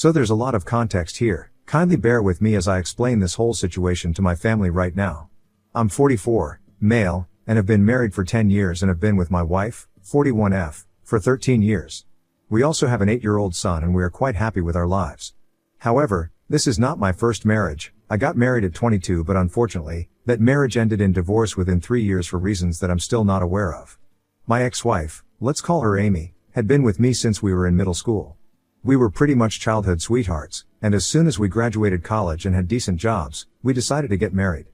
So there's a lot of context here. Kindly bear with me as I explain this whole situation to my family right now. I'm 44, male, and have been married for 10 years and have been with my wife, 41F, for 13 years. We also have an 8-year-old son and we are quite happy with our lives. However, this is not my first marriage. I got married at 22, but unfortunately, that marriage ended in divorce within 3 years for reasons that I'm still not aware of. My ex-wife, let's call her Amy, had been with me since we were in middle school. We were pretty much childhood sweethearts, and as soon as we graduated college and had decent jobs, we decided to get married.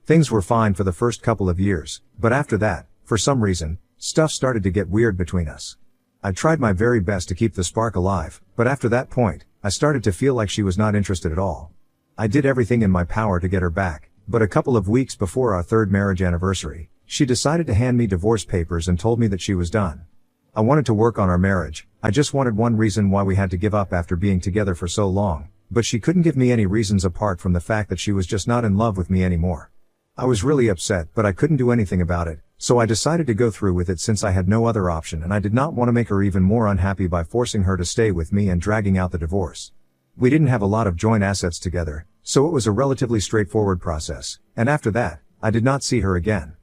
Things were fine for the first couple of years, but after that, for some reason, stuff started to get weird between us. I tried my very best to keep the spark alive, but after that point, I started to feel like she was not interested at all. I did everything in my power to get her back, but a couple of weeks before our 3rd marriage anniversary, she decided to hand me divorce papers and told me that she was done. I wanted to work on our marriage. I just wanted one reason why we had to give up after being together for so long, but she couldn't give me any reasons apart from the fact that she was just not in love with me anymore. I was really upset, but I couldn't do anything about it, so I decided to go through with it since I had no other option and I did not want to make her even more unhappy by forcing her to stay with me and dragging out the divorce. We didn't have a lot of joint assets together, so it was a relatively straightforward process, and after that, I did not see her again.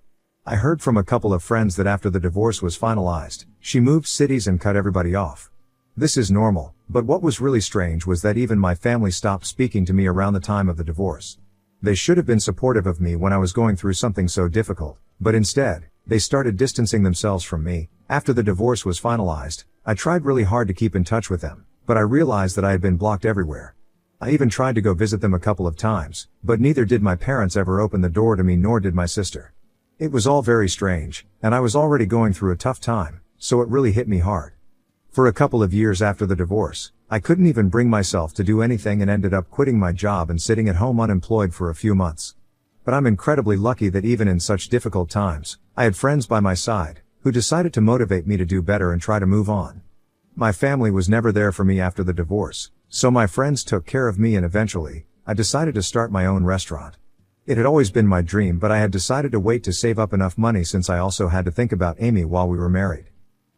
I heard from a couple of friends that after the divorce was finalized, she moved cities and cut everybody off. This is normal, but what was really strange was that even my family stopped speaking to me around the time of the divorce. They should have been supportive of me when I was going through something so difficult, but instead, they started distancing themselves from me. After the divorce was finalized, I tried really hard to keep in touch with them, but I realized that I had been blocked everywhere. I even tried to go visit them a couple of times, but neither did my parents ever open the door to me nor did my sister. It was all very strange, and I was already going through a tough time, so it really hit me hard. For a couple of years after the divorce, I couldn't even bring myself to do anything and ended up quitting my job and sitting at home unemployed for a few months. But I'm incredibly lucky that even in such difficult times, I had friends by my side, who decided to motivate me to do better and try to move on. My family was never there for me after the divorce, so my friends took care of me and eventually, I decided to start my own restaurant. It had always been my dream, but I had decided to wait to save up enough money since I also had to think about Amy while we were married.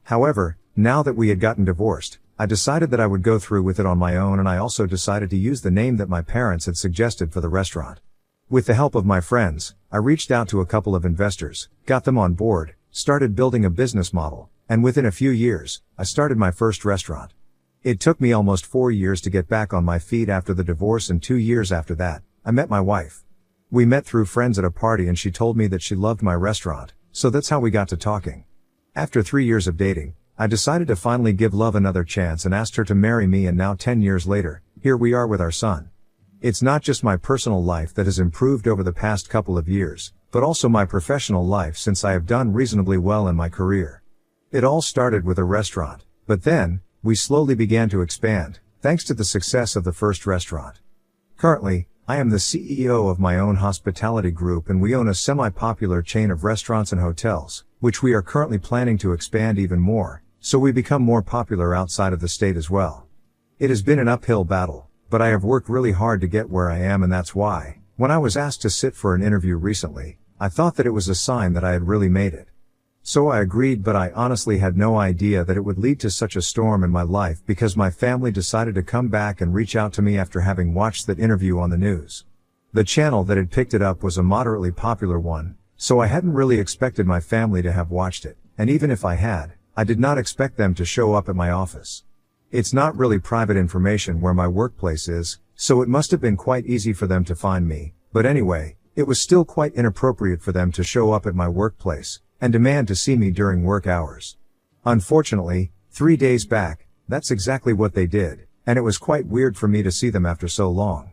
However, now that we had gotten divorced, I decided that I would go through with it on my own, and I also decided to use the name that my parents had suggested for the restaurant. With the help of my friends, I reached out to a couple of investors, got them on board, started building a business model, and within a few years, I started my first restaurant. It took me almost 4 years to get back on my feet after the divorce, and 2 years after that, I met my wife. We met through friends at a party and she told me that she loved my restaurant, so that's how we got to talking. After 3 years of dating, I decided to finally give love another chance and asked her to marry me, and now 10 years later, here we are with our son. It's not just my personal life that has improved over the past couple of years, but also my professional life since I have done reasonably well in my career. It all started with a restaurant, but then, we slowly began to expand, thanks to the success of the first restaurant. Currently, I am the CEO of my own hospitality group and we own a semi-popular chain of restaurants and hotels, which we are currently planning to expand even more, so we become more popular outside of the state as well. It has been an uphill battle, but I have worked really hard to get where I am, and that's why, when I was asked to sit for an interview recently, I thought that it was a sign that I had really made it. So I agreed, but I honestly had no idea that it would lead to such a storm in my life because my family decided to come back and reach out to me after having watched that interview on the news. The channel that had picked it up was a moderately popular one, so I hadn't really expected my family to have watched it, and even if I had, I did not expect them to show up at my office. It's not really private information where my workplace is, so it must have been quite easy for them to find me, but anyway, it was still quite inappropriate for them to show up at my workplace and demand to see me during work hours. Unfortunately, 3 days back, that's exactly what they did, and it was quite weird for me to see them after so long.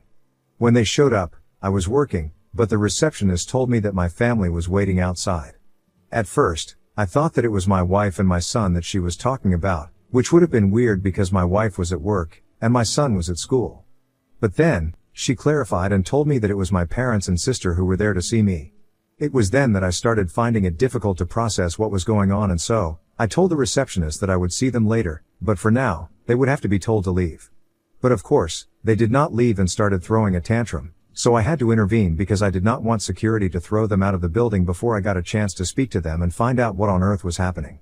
When they showed up, I was working, but the receptionist told me that my family was waiting outside. At first, I thought that it was my wife and my son that she was talking about, which would have been weird because my wife was at work, and my son was at school. But then, she clarified and told me that it was my parents and sister who were there to see me. It was then that I started finding it difficult to process what was going on, and so, I told the receptionist that I would see them later, but for now, they would have to be told to leave. But of course, they did not leave and started throwing a tantrum, so I had to intervene because I did not want security to throw them out of the building before I got a chance to speak to them and find out what on earth was happening.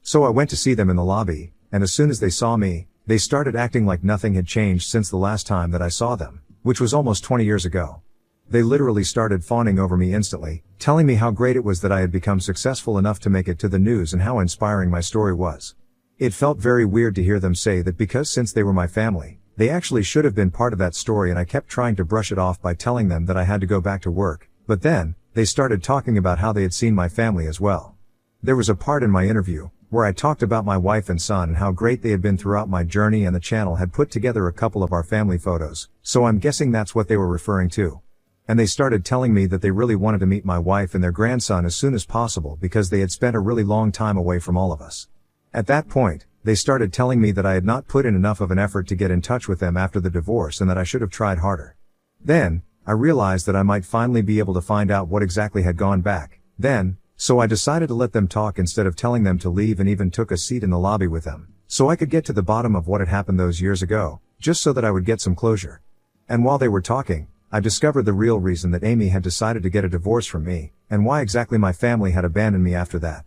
So I went to see them in the lobby, and as soon as they saw me, they started acting like nothing had changed since the last time that I saw them, which was almost 20 years ago. They literally started fawning over me instantly, telling me how great it was that I had become successful enough to make it to the news and how inspiring my story was. It felt very weird to hear them say that because since they were my family, they actually should have been part of that story, and I kept trying to brush it off by telling them that I had to go back to work, but then, they started talking about how they had seen my family as well. There was a part in my interview, where I talked about my wife and son and how great they had been throughout my journey, and the channel had put together a couple of our family photos, so I'm guessing that's what they were referring to. And they started telling me that they really wanted to meet my wife and their grandson as soon as possible because they had spent a really long time away from all of us. At that point, they started telling me that I had not put in enough of an effort to get in touch with them after the divorce and that I should have tried harder. Then, I realized that I might finally be able to find out what exactly had gone back then, so I decided to let them talk instead of telling them to leave, and even took a seat in the lobby with them, so I could get to the bottom of what had happened those years ago, just so that I would get some closure. And while they were talking, I discovered the real reason that Amy had decided to get a divorce from me, and why exactly my family had abandoned me after that.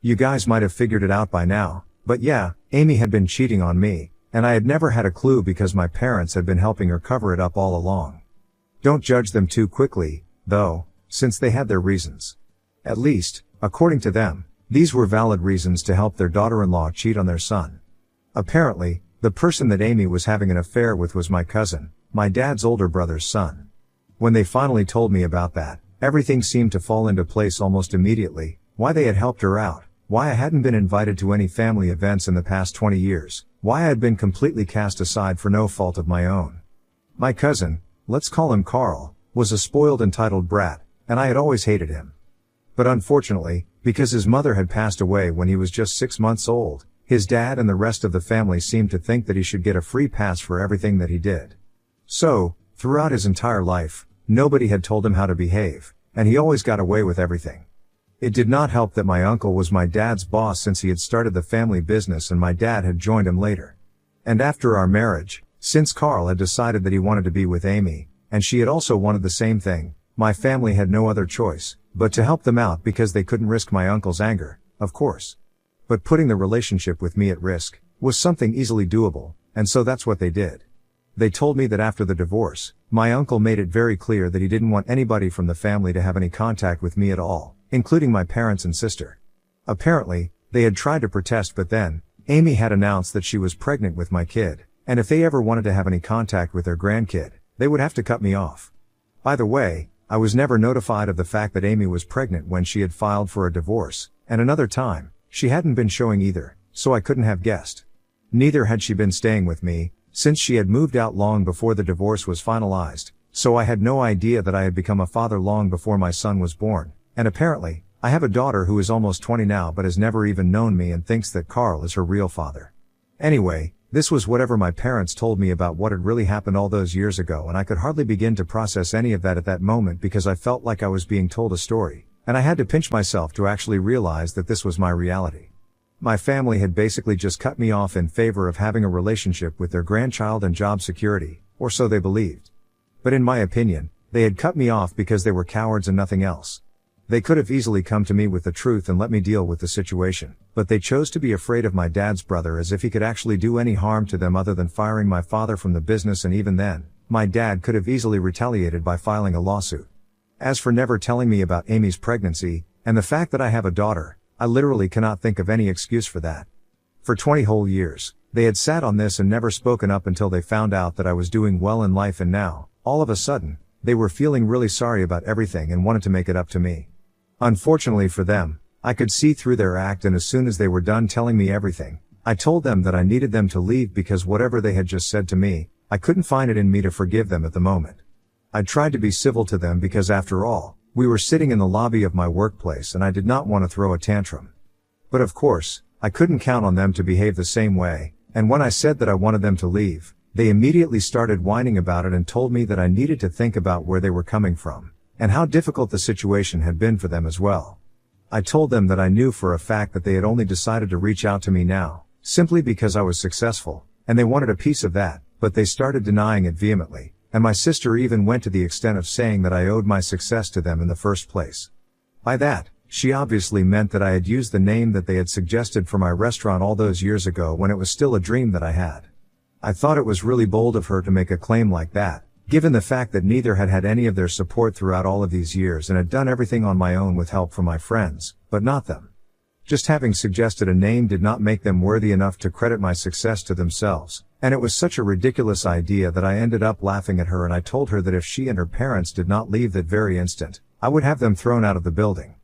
You guys might have figured it out by now, but yeah, Amy had been cheating on me, and I had never had a clue because my parents had been helping her cover it up all along. Don't judge them too quickly, though, since they had their reasons. At least, according to them, these were valid reasons to help their daughter-in-law cheat on their son. Apparently, the person that Amy was having an affair with was my cousin, my dad's older brother's son. When they finally told me about that, everything seemed to fall into place almost immediately: why they had helped her out, why I hadn't been invited to any family events in the past 20 years, why I had been completely cast aside for no fault of my own. My cousin, let's call him Carl, was a spoiled, entitled brat, and I had always hated him. But unfortunately, because his mother had passed away when he was just 6 months old, his dad and the rest of the family seemed to think that he should get a free pass for everything that he did. So, throughout his entire life, nobody had told him how to behave, and he always got away with everything. It did not help that my uncle was my dad's boss since he had started the family business and my dad had joined him later. And after our marriage, since Carl had decided that he wanted to be with Amy, and she had also wanted the same thing, my family had no other choice but to help them out because they couldn't risk my uncle's anger, of course. But putting the relationship with me at risk was something easily doable, and so that's what they did. They told me that after the divorce, my uncle made it very clear that he didn't want anybody from the family to have any contact with me at all, including my parents and sister. Apparently, they had tried to protest, but then, Amy had announced that she was pregnant with my kid, and if they ever wanted to have any contact with their grandkid, they would have to cut me off. By the way, I was never notified of the fact that Amy was pregnant when she had filed for a divorce, and another time, she hadn't been showing either, so I couldn't have guessed. Neither had she been staying with me, since she had moved out long before the divorce was finalized, so I had no idea that I had become a father long before my son was born, and apparently, I have a daughter who is almost 20 now but has never even known me and thinks that Carl is her real father. Anyway, this was whatever my parents told me about what had really happened all those years ago, and I could hardly begin to process any of that at that moment because I felt like I was being told a story, and I had to pinch myself to actually realize that this was my reality. My family had basically just cut me off in favor of having a relationship with their grandchild and job security, or so they believed. But in my opinion, they had cut me off because they were cowards and nothing else. They could have easily come to me with the truth and let me deal with the situation, but they chose to be afraid of my dad's brother as if he could actually do any harm to them other than firing my father from the business, and even then, my dad could have easily retaliated by filing a lawsuit. As for never telling me about Amy's pregnancy, and the fact that I have a daughter, I literally cannot think of any excuse for that. For 20 whole years, they had sat on this and never spoken up until they found out that I was doing well in life, and now, all of a sudden, they were feeling really sorry about everything and wanted to make it up to me. Unfortunately for them, I could see through their act, and as soon as they were done telling me everything, I told them that I needed them to leave because whatever they had just said to me, I couldn't find it in me to forgive them at the moment. I tried to be civil to them because after all, we were sitting in the lobby of my workplace and I did not want to throw a tantrum. But of course, I couldn't count on them to behave the same way, and when I said that I wanted them to leave, they immediately started whining about it and told me that I needed to think about where they were coming from, and how difficult the situation had been for them as well. I told them that I knew for a fact that they had only decided to reach out to me now, simply because I was successful, and they wanted a piece of that, but they started denying it vehemently, and my sister even went to the extent of saying that I owed my success to them in the first place. By that, she obviously meant that I had used the name that they had suggested for my restaurant all those years ago when it was still a dream that I had. I thought it was really bold of her to make a claim like that, given the fact that neither had had any of their support throughout all of these years and had done everything on my own with help from my friends, but not them. Just having suggested a name did not make them worthy enough to credit my success to themselves, and it was such a ridiculous idea that I ended up laughing at her, and I told her that if she and her parents did not leave that very instant, I would have them thrown out of the building.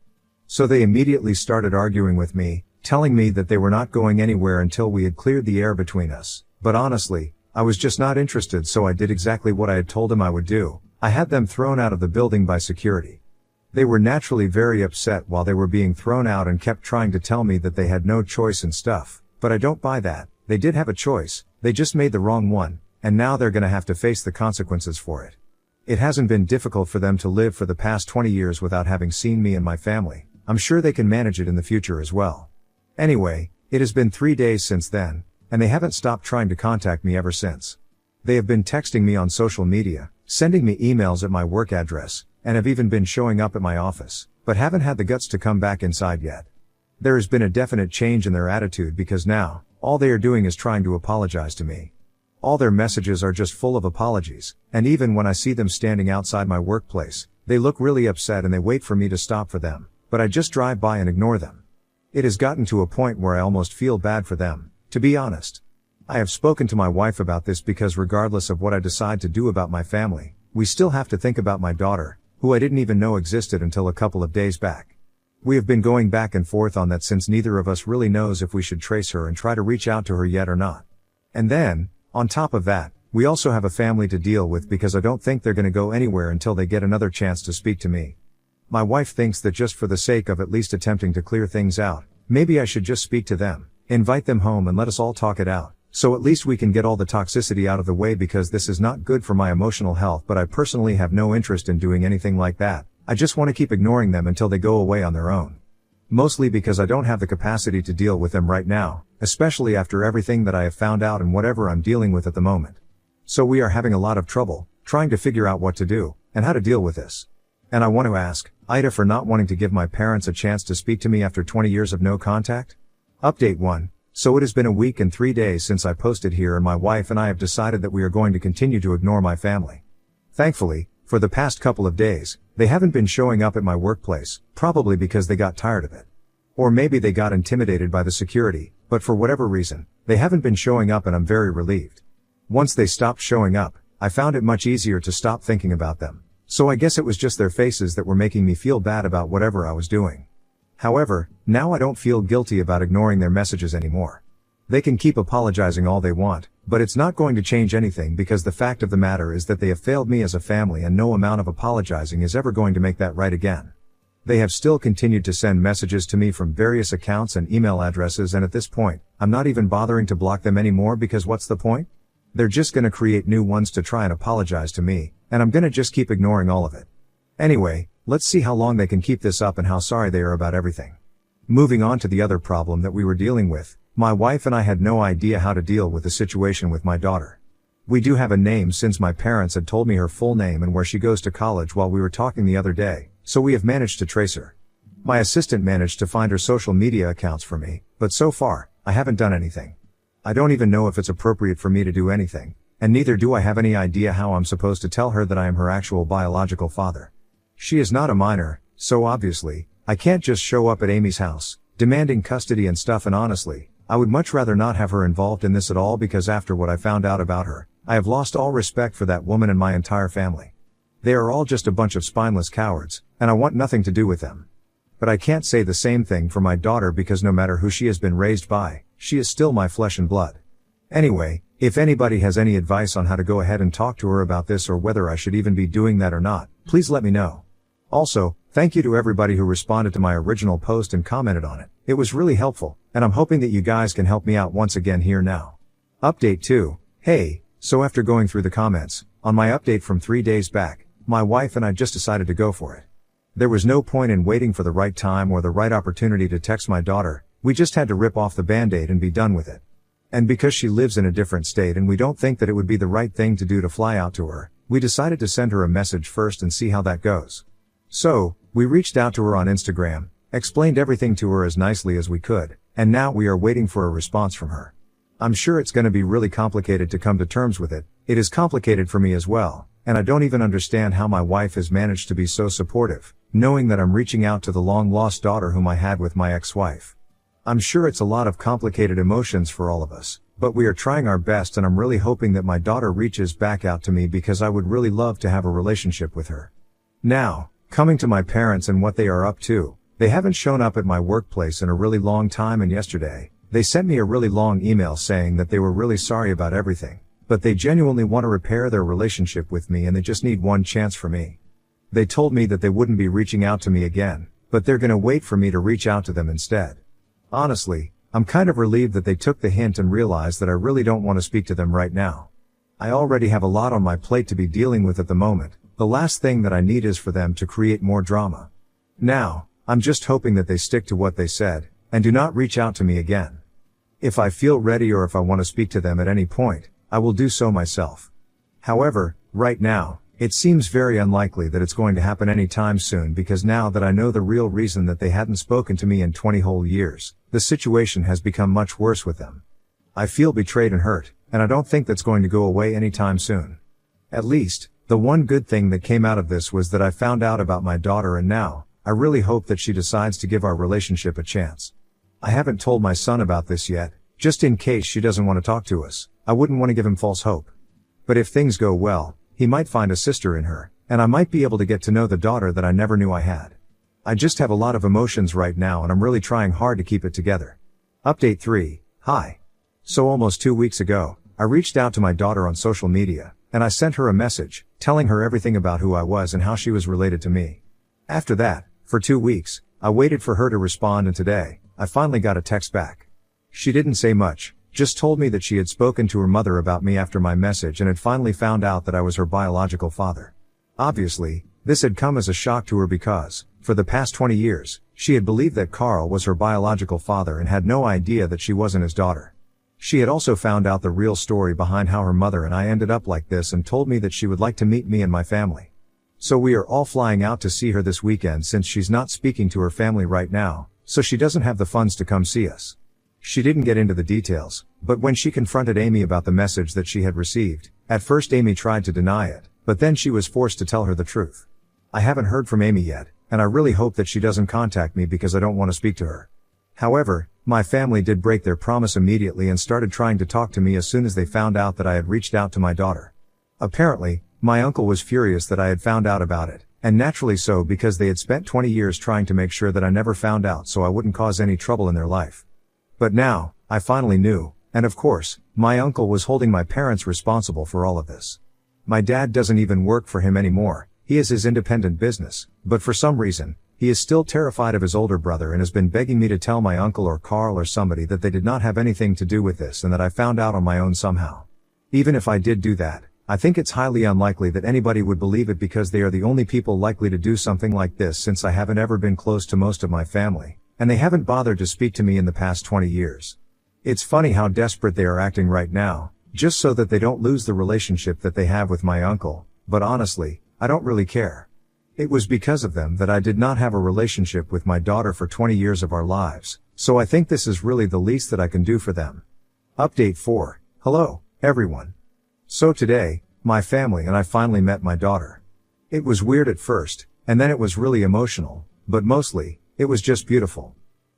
So they immediately started arguing with me, telling me that they were not going anywhere until we had cleared the air between us. But honestly, I was just not interested, so I did exactly what I had told them I would do. I had them thrown out of the building by security. They were naturally very upset while they were being thrown out and kept trying to tell me that they had no choice and stuff, but I don't buy that. They did have a choice, they just made the wrong one, and now they're gonna have to face the consequences for it. It hasn't been difficult for them to live for the past 20 years without having seen me and my family. I'm sure they can manage it in the future as well. Anyway, it has been 3 days since then, and they haven't stopped trying to contact me ever since. They have been texting me on social media, sending me emails at my work address, and have even been showing up at my office, but haven't had the guts to come back inside yet. There has been a definite change in their attitude because now, all they are doing is trying to apologize to me. All their messages are just full of apologies, and even when I see them standing outside my workplace, they look really upset and they wait for me to stop for them, but I just drive by and ignore them. It has gotten to a point where I almost feel bad for them, to be honest. I have spoken to my wife about this because regardless of what I decide to do about my family, we still have to think about my daughter, who I didn't even know existed until a couple of days back. We have been going back and forth on that since neither of us really knows if we should trace her and try to reach out to her yet or not. And then, on top of that, we also have a family to deal with because I don't think they're gonna go anywhere until they get another chance to speak to me. My wife thinks that just for the sake of at least attempting to clear things out, maybe I should just speak to them, invite them home and let us all talk it out, so at least we can get all the toxicity out of the way because this is not good for my emotional health, but I personally have no interest in doing anything like that. I just want to keep ignoring them until they go away on their own. Mostly because I don't have the capacity to deal with them right now, especially after everything that I have found out and whatever I'm dealing with at the moment. So we are having a lot of trouble, trying to figure out what to do, and how to deal with this. And I want to ask, Ida for not wanting to give my parents a chance to speak to me after 20 years of no contact? Update 1. So it has been a week and 3 days since I posted here and my wife and I have decided that we are going to continue to ignore my family. Thankfully, for the past couple of days, they haven't been showing up at my workplace, probably because they got tired of it. Or maybe they got intimidated by the security, but for whatever reason, they haven't been showing up and I'm very relieved. Once they stopped showing up, I found it much easier to stop thinking about them. So I guess it was just their faces that were making me feel bad about whatever I was doing. However, now I don't feel guilty about ignoring their messages anymore. They can keep apologizing all they want, but it's not going to change anything because the fact of the matter is that they have failed me as a family and no amount of apologizing is ever going to make that right again. They have still continued to send messages to me from various accounts and email addresses, and at this point, I'm not even bothering to block them anymore because what's the point? They're just gonna create new ones to try and apologize to me, and I'm gonna just keep ignoring all of it. Anyway, let's see how long they can keep this up and how sorry they are about everything. Moving on to the other problem that we were dealing with, my wife and I had no idea how to deal with the situation with my daughter. We do have a name since my parents had told me her full name and where she goes to college while we were talking the other day, so we have managed to trace her. My assistant managed to find her social media accounts for me, but so far, I haven't done anything. I don't even know if it's appropriate for me to do anything, and neither do I have any idea how I'm supposed to tell her that I am her actual biological father. She is not a minor, so obviously, I can't just show up at Amy's house, demanding custody and stuff, and honestly, I would much rather not have her involved in this at all because after what I found out about her, I have lost all respect for that woman and my entire family. They are all just a bunch of spineless cowards, and I want nothing to do with them. But I can't say the same thing for my daughter because no matter who she has been raised by, she is still my flesh and blood. Anyway, if anybody has any advice on how to go ahead and talk to her about this or whether I should even be doing that or not, please let me know. Also, thank you to everybody who responded to my original post and commented on it. It was really helpful, and I'm hoping that you guys can help me out once again here now. Update 2. Hey, so after going through the comments, on my update from 3 days back, my wife and I just decided to go for it. There was no point in waiting for the right time or the right opportunity to text my daughter, we just had to rip off the band-aid and be done with it. And because she lives in a different state and we don't think that it would be the right thing to do to fly out to her, we decided to send her a message first and see how that goes. So, we reached out to her on Instagram, explained everything to her as nicely as we could, and now we are waiting for a response from her. I'm sure it's gonna be really complicated to come to terms with it. It is complicated for me as well, and I don't even understand how my wife has managed to be so supportive, knowing that I'm reaching out to the long-lost daughter whom I had with my ex-wife. I'm sure it's a lot of complicated emotions for all of us, but we are trying our best, and I'm really hoping that my daughter reaches back out to me because I would really love to have a relationship with her. Now, coming to my parents and what they are up to, they haven't shown up at my workplace in a really long time, and yesterday, they sent me a really long email saying that they were really sorry about everything, but they genuinely want to repair their relationship with me and they just need one chance for me. They told me that they wouldn't be reaching out to me again, but they're gonna wait for me to reach out to them instead. Honestly, I'm kind of relieved that they took the hint and realized that I really don't want to speak to them right now. I already have a lot on my plate to be dealing with at the moment. The last thing that I need is for them to create more drama. Now, I'm just hoping that they stick to what they said, and do not reach out to me again. If I feel ready or if I want to speak to them at any point, I will do so myself. However, right now, it seems very unlikely that it's going to happen anytime soon, because now that I know the real reason that they hadn't spoken to me in 20 whole years, the situation has become much worse with them. I feel betrayed and hurt, and I don't think that's going to go away anytime soon. At least, the one good thing that came out of this was that I found out about my daughter, and now, I really hope that she decides to give our relationship a chance. I haven't told my son about this yet, just in case she doesn't want to talk to us. I wouldn't want to give him false hope. But if things go well, he might find a sister in her, and I might be able to get to know the daughter that I never knew I had. I just have a lot of emotions right now, and I'm really trying hard to keep it together. Update 3. Hi. So almost 2 weeks ago, I reached out to my daughter on social media, and I sent her a message, telling her everything about who I was and how she was related to me. After that, for 2 weeks, I waited for her to respond, and today, I finally got a text back. She didn't say much, just told me that she had spoken to her mother about me after my message and had finally found out that I was her biological father. Obviously, this had come as a shock to her because, for the past 20 years, she had believed that Carl was her biological father and had no idea that she wasn't his daughter. She had also found out the real story behind how her mother and I ended up like this and told me that she would like to meet me and my family. So we are all flying out to see her this weekend, since she's not speaking to her family right now, so she doesn't have the funds to come see us. She didn't get into the details, but when she confronted Amy about the message that she had received, at first Amy tried to deny it, but then she was forced to tell her the truth. I haven't heard from Amy yet, and I really hope that she doesn't contact me because I don't want to speak to her. However, my family did break their promise immediately and started trying to talk to me as soon as they found out that I had reached out to my daughter. Apparently, my uncle was furious that I had found out about it, and naturally so, because they had spent 20 years trying to make sure that I never found out so I wouldn't cause any trouble in their life. But now, I finally knew, and of course, my uncle was holding my parents responsible for all of this. My dad doesn't even work for him anymore, he has his independent business, but for some reason, he is still terrified of his older brother and has been begging me to tell my uncle or Carl or somebody that they did not have anything to do with this and that I found out on my own somehow. Even if I did do that, I think it's highly unlikely that anybody would believe it, because they are the only people likely to do something like this, since I haven't ever been close to most of my family, and they haven't bothered to speak to me in the past 20 years. It's funny how desperate they are acting right now, just so that they don't lose the relationship that they have with my uncle, but honestly, I don't really care. It was because of them that I did not have a relationship with my daughter for 20 years of our lives, so I think this is really the least that I can do for them. Update 4. Hello, everyone. So today, my family and I finally met my daughter. It was weird at first, and then it was really emotional, but mostly, it was just beautiful.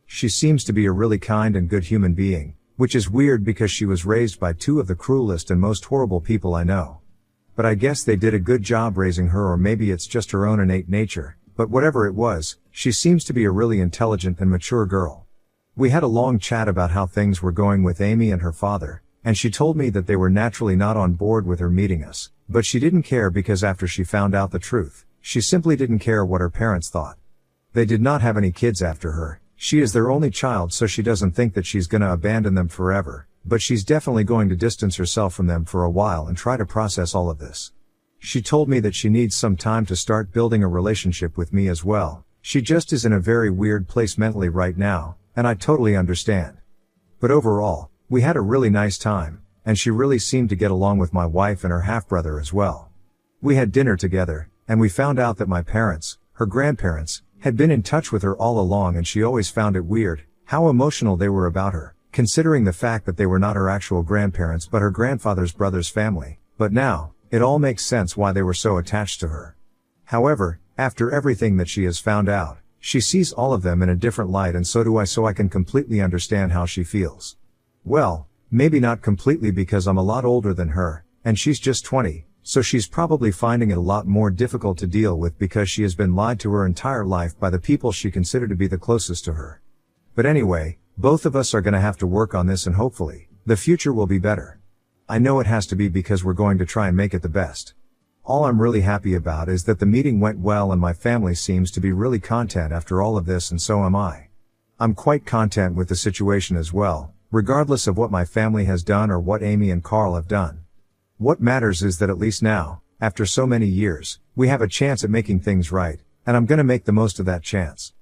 She seems to be a really kind and good human being, which is weird because she was raised by two of the cruelest and most horrible people I know. But I guess they did a good job raising her, or maybe it's just her own innate nature, but whatever it was, she seems to be a really intelligent and mature girl. We had a long chat about how things were going with Amy and her father, and she told me that they were naturally not on board with her meeting us, but she didn't care because after she found out the truth, she simply didn't care what her parents thought. They did not have any kids after her. She is their only child, so she doesn't think that she's gonna abandon them forever, but she's definitely going to distance herself from them for a while and try to process all of this. She told me that she needs some time to start building a relationship with me as well. She just is in a very weird place mentally right now, and I totally understand. But overall, we had a really nice time, and she really seemed to get along with my wife and her half-brother as well. We had dinner together, and we found out that my parents, her grandparents, had been in touch with her all along, and she always found it weird how emotional they were about her, considering the fact that they were not her actual grandparents but her grandfather's brother's family, but now, it all makes sense why they were so attached to her. However, after everything that she has found out, she sees all of them in a different light, and so do I, so I can completely understand how she feels. Well, maybe not completely, because I'm a lot older than her, and she's just 20, so she's probably finding it a lot more difficult to deal with because she has been lied to her entire life by the people she considered to be the closest to her. But anyway, both of us are gonna have to work on this, and hopefully, the future will be better. I know it has to be, because we're going to try and make it the best. All I'm really happy about is that the meeting went well and my family seems to be really content after all of this, and so am I. I'm quite content with the situation as well, regardless of what my family has done or what Amy and Carl have done. What matters is that at least now, after so many years, we have a chance at making things right, and I'm gonna make the most of that chance.